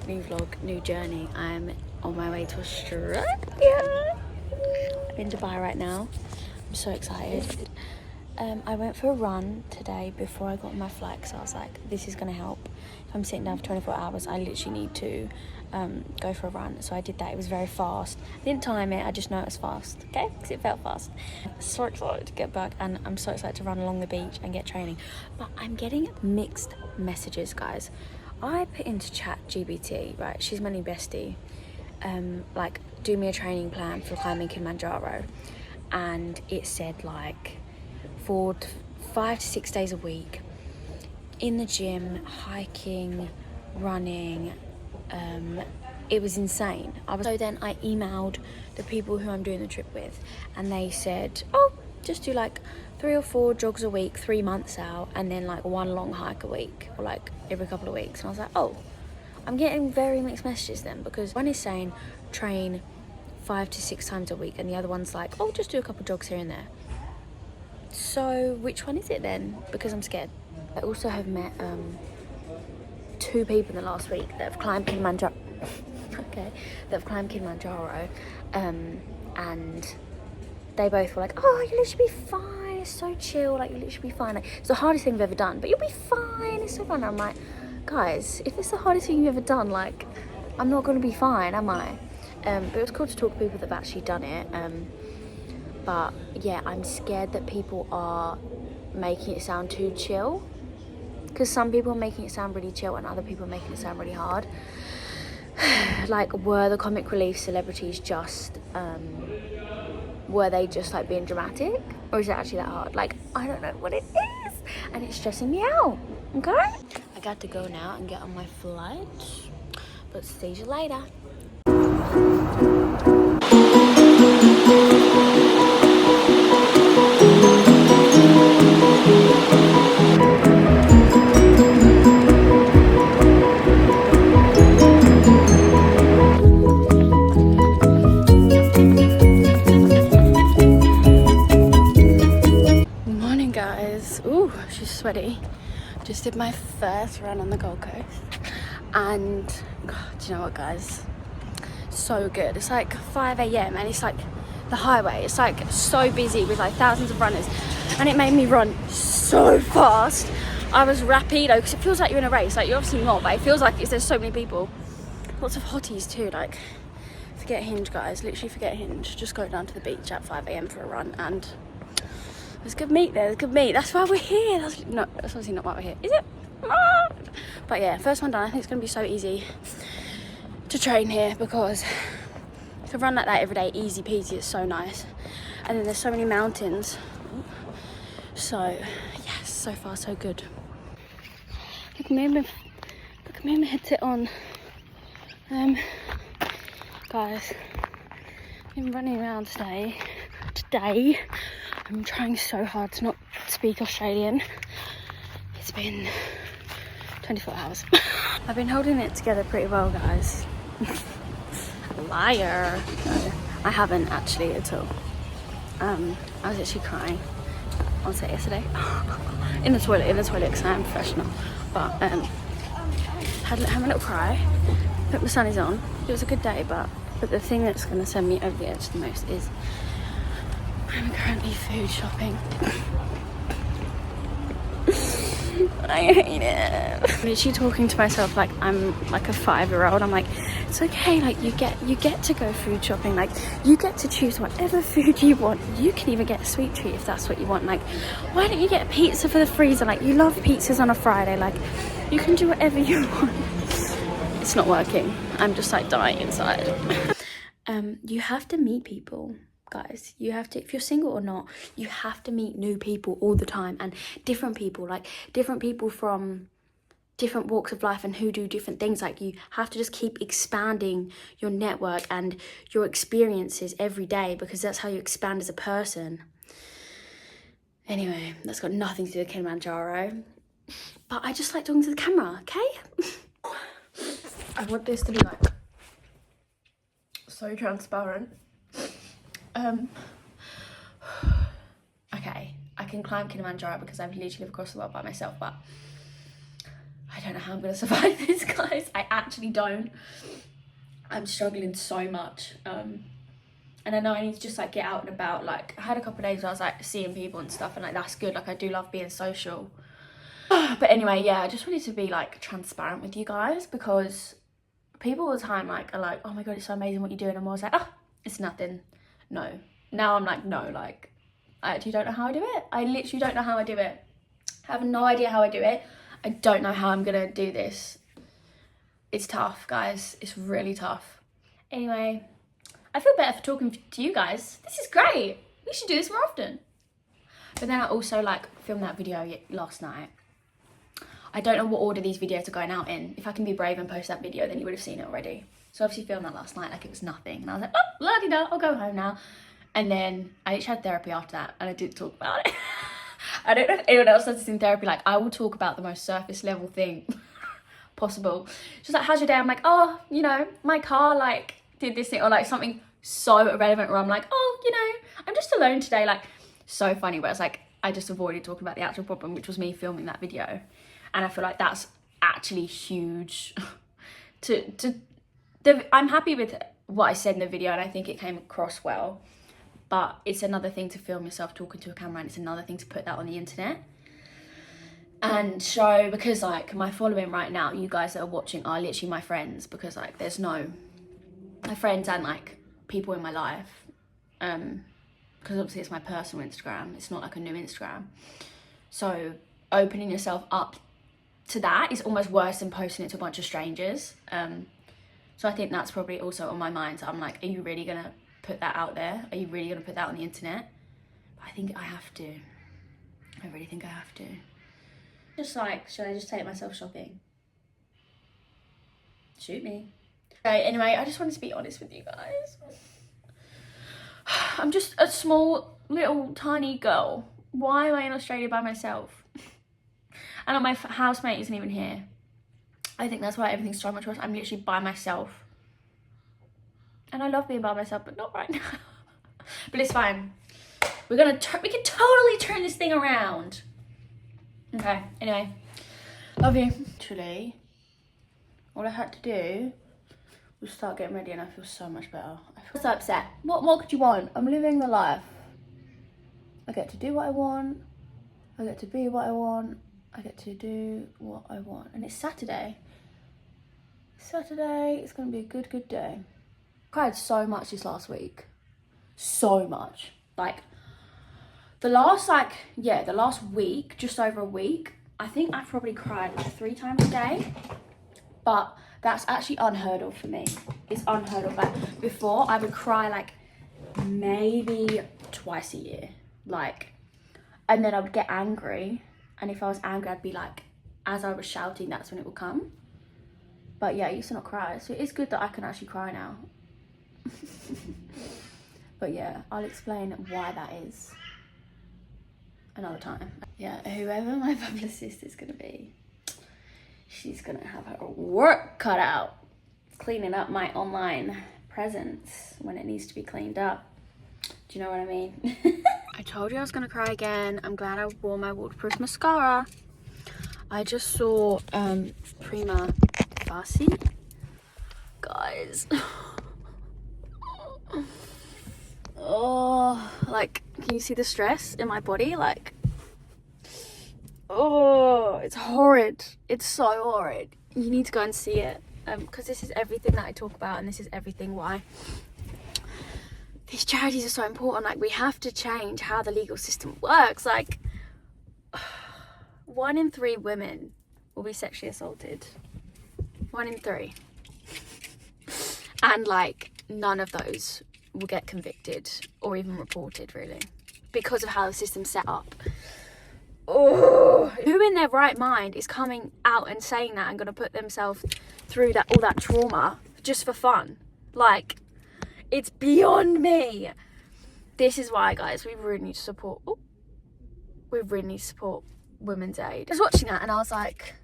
new vlog, new journey. I'm on my way to Australia. I'm in Dubai right now. I'm so excited. I went for a run today before I got on my flight because I was like, this is going to help. If I'm sitting down for 24 hours, I literally need to go for a run. So I did that. It was very fast. I didn't time it, I just know it was fast, okay? Because it felt fast. I'm so excited to get back, and I'm so excited to run along the beach and get training. But I'm getting mixed messages, guys. I put into ChatGPT, right? She's my new bestie. Like, do me a training plan for climbing Kilimanjaro. And it said, like, for 5 to 6 days a week, in the gym, hiking, running. It was insane. So then I emailed the people who I'm doing the trip with, and they said, oh, just do like 3 or 4 jogs a week, 3 months out, and then like 1 long hike a week, or like every couple of weeks. And I was like, oh, I'm getting very mixed messages then, because one is saying train 5 to 6 times a week, and the other one's like, oh, just do a couple jogs here and there. So which one is it then? Because I'm scared. I also have met 2 people in the last week that have climbed Kilimanjaro. Okay, that have climbed Kilimanjaro, and they both were like, oh, you'll literally be fine, it's so chill, like, you'll literally be fine, like, it's the hardest thing I've ever done, but you'll be fine, it's so fun. And I'm like, guys, if it's the hardest thing you've ever done, like, I'm not going to be fine, am I? But it was cool to talk to people that have actually done it. But yeah, I'm scared that people are making it sound too chill, because some people are making it sound really chill and other people are making it sound really hard. Like, were the comic relief celebrities just were they just like being dramatic, or is it actually that hard? Like, I don't know what it is, and it's stressing me out. Okay, I got to go now and get on my flight, but see you later. Sweaty. Just did my first run on the Gold Coast, and God, do you know what, guys? So good. It's like 5 a.m. and it's like the highway. It's like so busy with like thousands of runners, and it made me run so fast. I was rapido, because it feels like you're in a race. Like, you're obviously not, but it feels like there's so many people. Lots of hotties too. Like, forget Hinge, guys. Literally forget Hinge. Just go down to the beach at 5 a.m. for a run, and there's good meat there, there's good meat. That's why we're here. That's obviously not why we're here, is it? But yeah, first one done. I think it's going to be so easy to train here, because to run like that every day, easy peasy, it's so nice. And then there's so many mountains. So, yes, so far so good. Look at me, my headset on. Guys, I've been running around today. I'm trying so hard to not speak Australian. It's been 24 hours. I've been holding it together pretty well, guys. Liar. No, I haven't actually at all. I was actually crying, on set yesterday. in the toilet, because I am professional. But had a little cry, put my sunnies on. It was a good day, but the thing that's going to send me over the edge the most is I'm currently food shopping. I hate it. I'm literally talking to myself like I'm like a 5-year-old. I'm like, it's okay, like you get to go food shopping, like you get to choose whatever food you want. You can even get a sweet treat if that's what you want. Like, why don't you get a pizza for the freezer? Like, you love pizzas on a Friday. Like, you can do whatever you want. It's not working. I'm just like dying inside. You have to meet people, guys. You have to, if you're single or not, you have to meet new people all the time, and different people, like different people from different walks of life and who do different things. Like, you have to just keep expanding your network and your experiences every day, because that's how you expand as a person. Anyway, that's got nothing to do with Kilimanjaro, but I just like talking to the camera, okay? I want this to be like so transparent. Okay, I can climb Kilimanjaro because I've literally lived across the world by myself, but I don't know how I'm gonna survive this, guys. I actually don't. I'm struggling so much. And I know I need to just like get out and about. Like I had a couple of days where I was like seeing people and stuff, and like that's good. Like I do love being social. But anyway, yeah, I just wanted to be like transparent with you guys, because people all the time like are like, oh my god, it's so amazing what you're doing, and I'm always like, oh, it's nothing. No. Now I'm like, no, like I actually don't know how I do it. I literally don't know how I do it. I have no idea how I do it. I don't know how I'm gonna do this. It's tough, guys. It's really tough. Anyway, I feel better for talking to you guys. This is great. We should do this more often. But then I also like filmed that video last night. I don't know what order these videos are going out in. If I can be brave and post that video, then you would have seen it already. So obviously filmed that last night like it was nothing. And I was like, oh, la-di-da, I'll go home now. And then I each had therapy after that, and I did talk about it. I don't know if anyone else does this in therapy. Like, I will talk about the most surface level thing possible. Just like, how's your day? I'm like, oh, you know, my car like did this thing, or like something so irrelevant where I'm like, oh, you know, I'm just alone today. Like, so funny. Whereas like I just avoided talking about the actual problem, which was me filming that video. And I feel like that's actually huge. I'm happy with what I said in the video, and I think it came across well. But it's another thing to film yourself talking to a camera, and it's another thing to put that on the internet and show, because like my following right now, you guys that are watching are literally my friends, because like there's no, my friends and like people in my life, because obviously it's my personal Instagram, it's not like a new Instagram. So opening yourself up to that is almost worse than posting it to a bunch of strangers. So I think that's probably also on my mind. So I'm like, are you really gonna put that out there? Are you really gonna put that on the internet? But I think I have to. I really think I have to. Just like, should I just take myself shopping? Shoot me. Okay, anyway, I just wanted to be honest with you guys. I'm just a small, little, tiny girl. Why am I in Australia by myself? And my housemate isn't even here. I think that's why everything's so much worse. I'm literally by myself. And I love being by myself, but not right now. But it's fine. We can totally turn this thing around. Okay, anyway. Love you. Actually, all I had to do was start getting ready, and I feel so much better. I feel so upset. What more could you want? I'm living the life. I get to do what I want. I get to be what I want. I get to do what I want. And it's Saturday. Saturday, it's going to be a good day. I cried so much this last week. So much. Like, the last week, just over a week, I think I probably cried like 3 times a day. But that's actually unheard of for me. It's unheard of. Like, before, I would cry like maybe twice a year. Like, and then I would get angry. And if I was angry, I'd be like, as I was shouting, that's when it would come. But yeah, I used to not cry. So it is good that I can actually cry now. But yeah, I'll explain why that is another time. Yeah, whoever my publicist is going to be, she's going to have her work cut out. Cleaning up my online presence when it needs to be cleaned up. Do you know what I mean? I told you I was going to cry again. I'm glad I wore my waterproof mascara. I just saw Prima Facie. Guys. Oh, like, can you see the stress in my body? Like, oh, it's horrid. It's so horrid. You need to go and see it. Because this is everything that I talk about, and this is everything why these charities are so important. Like, we have to change how the legal system works. Like, 1 in 3 women will be sexually assaulted. 1 in 3. And like, none of those will get convicted or even reported, really, because of how the system's set up. Oh, who in their right mind is coming out and saying that and going to put themselves through all that trauma just for fun? Like, it's beyond me. This is why, guys, we really need to support. We really need to support Women's Aid. I was watching that and I was like,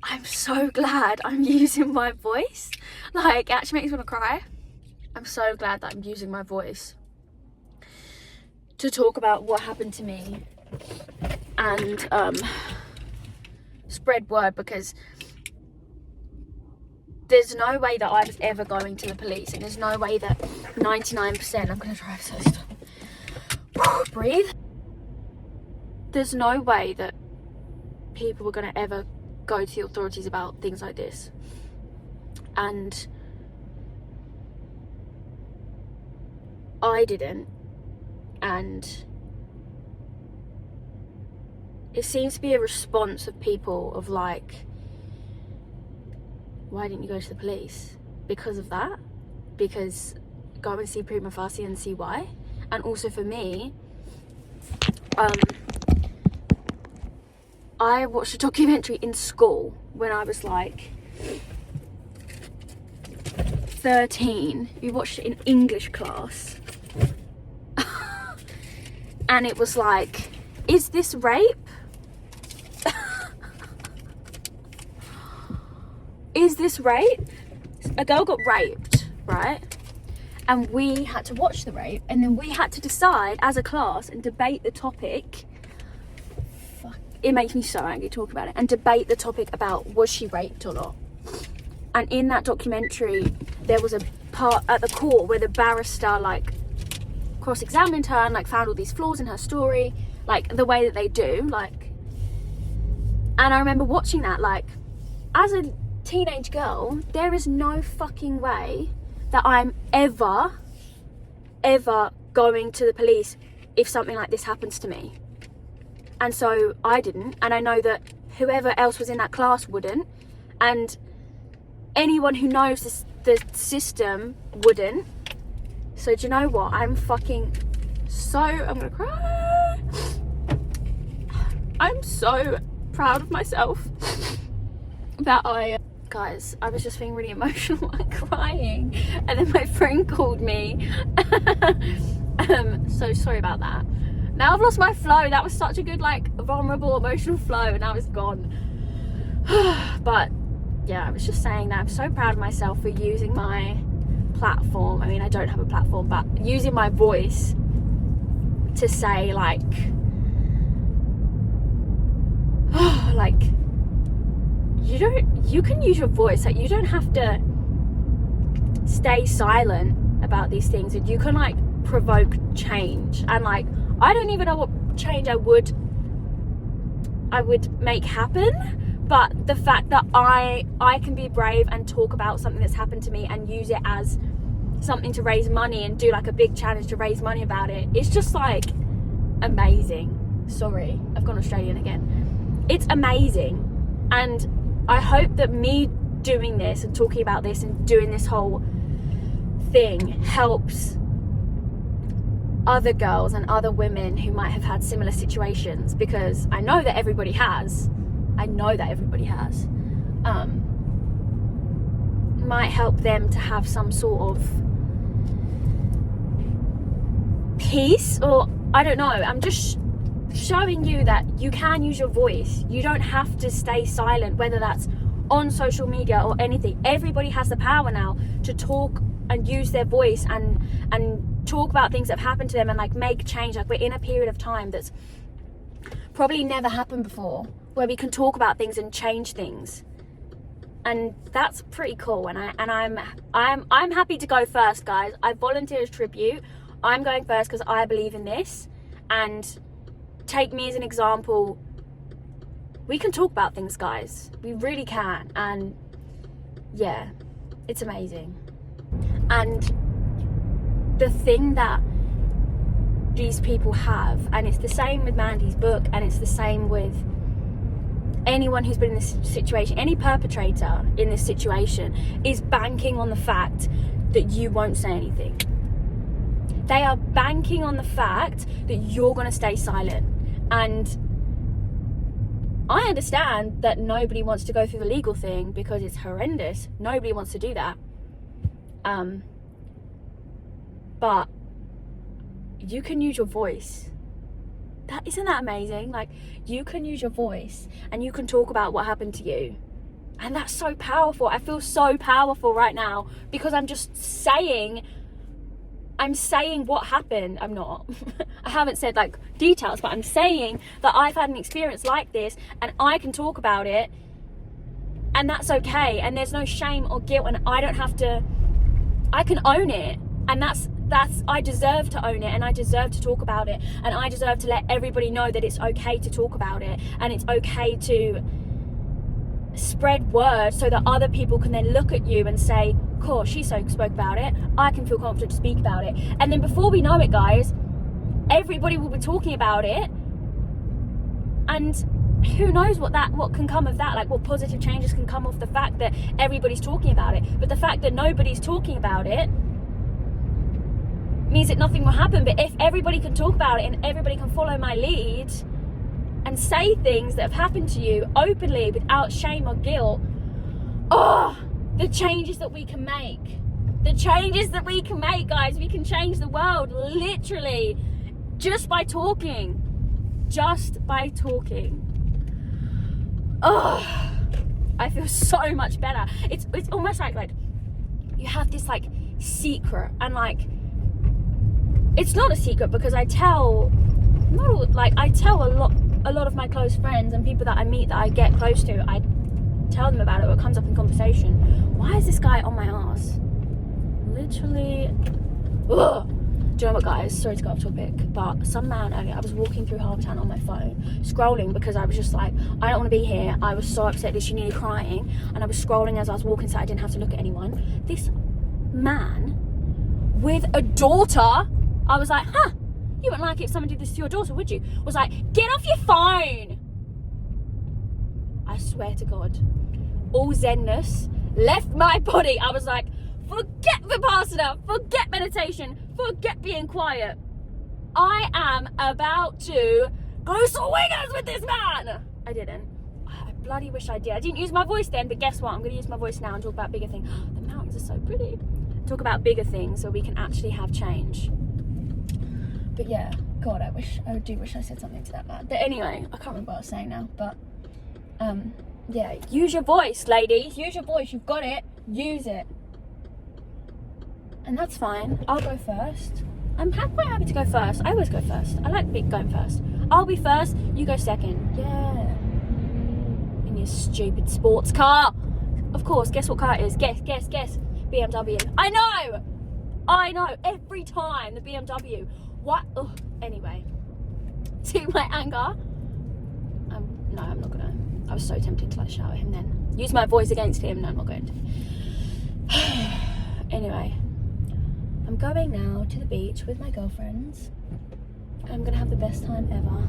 I'm so glad I'm using my voice. Like, it actually makes me want to cry. I'm so glad that I'm using my voice to talk about what happened to me, and spread word, because there's no way that I was ever going to the police, and there's no way that 99%, I'm going to drive so slow, breathe. There's no way that people were going to ever go to the authorities about things like this. And I didn't, and it seems to be a response of people of like, why didn't you go to the police? Because of that, because go and see Prima Facie and see why. And also for me, I watched a documentary in school when I was like 13. We watched it in English class. And it was like, is this rape? Is this rape? A girl got raped, right? And we had to watch the rape, and then we had to decide as a class and debate the topic. Fuck, it makes me so angry talking about it. And debate the topic about, was she raped or not? And in that documentary, there was a part at the court where the barrister like cross-examined her and like found all these flaws in her story, like the way that they do, like. And I remember watching that, like, as a teenage girl, there is no fucking way that I'm ever going to the police if something like this happens to me. And so I didn't, and I know that whoever else was in that class wouldn't, and anyone who knows the system wouldn't. So do you know what? I'm gonna cry. I'm so proud of myself that guys, I was just being really emotional and crying, and then my friend called me. So sorry about that. Now I've lost my flow. That was such a good, like, vulnerable, emotional flow, and now it's gone. But yeah, I was just saying that I'm so proud of myself for using my platform. I mean, I don't have a platform, but using my voice to say, like, like, you can use your voice. Like, you don't have to stay silent about these things, and you can, like, provoke change. And, like, I don't even know what change I would make happen, but the fact that I can be brave and talk about something that's happened to me and use it as something to raise money and do, like, a big challenge to raise money about it, it's just, like, amazing. Sorry, I've gone Australian again. It's amazing. And I hope that me doing this and talking about this and doing this whole thing helps other girls and other women who might have had similar situations, because I know that everybody has. Might help them to have some sort of peace, or I don't know. I'm just showing you that you can use your voice. You don't have to stay silent, whether that's on social media or anything. Everybody has the power now to talk and use their voice and talk about things that have happened to them and, like, make change. Like, we're in a period of time that's probably never happened before, where we can talk about things and change things, and that's pretty cool. And I'm happy to go first, guys. I volunteer as tribute. I'm going first because I believe in this, and take me as an example. We can talk about things, guys. We really can. And yeah, it's amazing. And the thing that these people have, and it's the same with Mandy's book, and it's the same with anyone who's been in this situation, any perpetrator in this situation, is banking on the fact that you won't say anything. They are banking on the fact that you're going to stay silent. And I understand that nobody wants to go through the legal thing because it's horrendous. Nobody wants to do that. But you can use your voice. Isn't that amazing? Like, you can use your voice and you can talk about what happened to you. And that's so powerful. I feel so powerful right now because I'm just saying I'm saying what happened. I'm not. I haven't said like details, but I'm saying that I've had an experience like this and I can talk about it, and that's okay, and there's no shame or guilt, and I don't have to, I can own it, and that's I deserve to own it, and I deserve to talk about it, and I deserve to let everybody know that it's okay to talk about it, and it's okay to spread word so that other people can then look at you and say, cool, she spoke about it, I can feel confident to speak about it. And then before we know it, guys, everybody will be talking about it, and who knows what can come of that, like what positive changes can come off the fact that everybody's talking about it. But the fact that nobody's talking about it means that nothing will happen. But if everybody can talk about it and everybody can follow my lead and say things that have happened to you openly without shame or guilt, the changes that we can make. The changes that we can make, guys. We can change the world, literally, just by talking. Just by talking. I feel so much better. It's almost like you have this like secret, and like it's not a secret because I tell a lot of my close friends and people that I meet that I get close to, I tell them about it, or it comes up in conversation. Why is this guy on my ass? Literally. Do you know what, guys? Sorry to go off topic, but some man earlier, I was walking through Harbour Town on my phone, scrolling because I was just like, I don't want to be here. I was so upset that she nearly crying, and I was scrolling as I was walking so I didn't have to look at anyone. This man with a daughter, I was like, you wouldn't like it if someone did this to your daughter, would you? Was like, get off your phone. I swear to God, all zenness left my body. I was like, forget Vipassana, forget meditation, forget being quiet. I am about to go swingers with this man. I didn't. I bloody wish I did. I didn't use my voice then, but guess what? I'm going to use my voice now and talk about bigger things. The mountains are so pretty. Talk about bigger things so we can actually have change. But yeah, God, I do wish I said something to that man. But anyway, I can't remember what I was saying now, but yeah, use your voice, ladies. Use your voice. You've got it. Use it. And that's fine. I'll go first. I'm quite happy to go first. I always go first. I like going first. I'll be first. You go second. Yeah. In your stupid sports car. Of course. Guess what car it is? Guess. BMW. I know. Every time the BMW. What? Ugh. Anyway. To my anger. No, I'm not gonna. I was so tempted to like shout at him then. Use my voice against him. No, I'm not going to. Anyway. I'm going now to the beach with my girlfriends. I'm gonna have the best time ever.